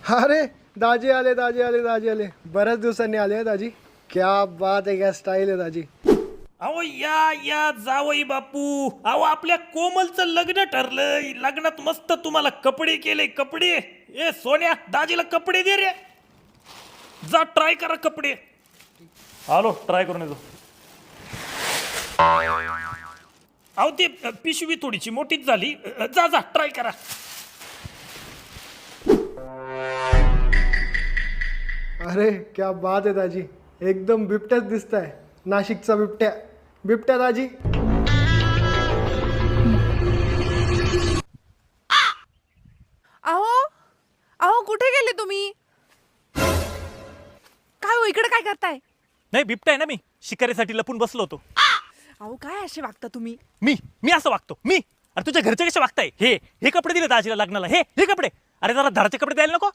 अरे दाजी आले दाजी आले दाजी आले बऱ्याच दिवसांनी आले दाजी. क्या बात आहे, क्या स्टाईल आहे दाजी. अहो या जावई बापू. अहो आपल्या कोमलचं लग्न ठरलंय. लग्नात मस्त तुम्हाला कपडे केले. कपडे ए सोन्या दाजीला कपडे दे रे. जा ट्राय करा कपडे. आलो ट्राय करून येतो. अहो ते पिशवी थोडीशी मोठीच झाली. जा जा ट्राय करा. अरे क्या बात आहे दाजी, एकदम बिबट्याच दिसताय. नाशिकचा बिबट्या. बिबट्या दाजी. अहो अहो कुठे गेले तुम्ही? काय हो इकडे काय करताय? नाही बिबटा आहे ना, मी शिकारीसाठी लपून बसलो होतो. अहो काय असे वागता तुम्ही? मी असं वागतो मी. अरे तुझ्या घरचे कसे वागताय? हे कपडे दिले दाजीला लग्नाला. हे कपडे. अरे जरा धडाचे कपडे द्यायला नको.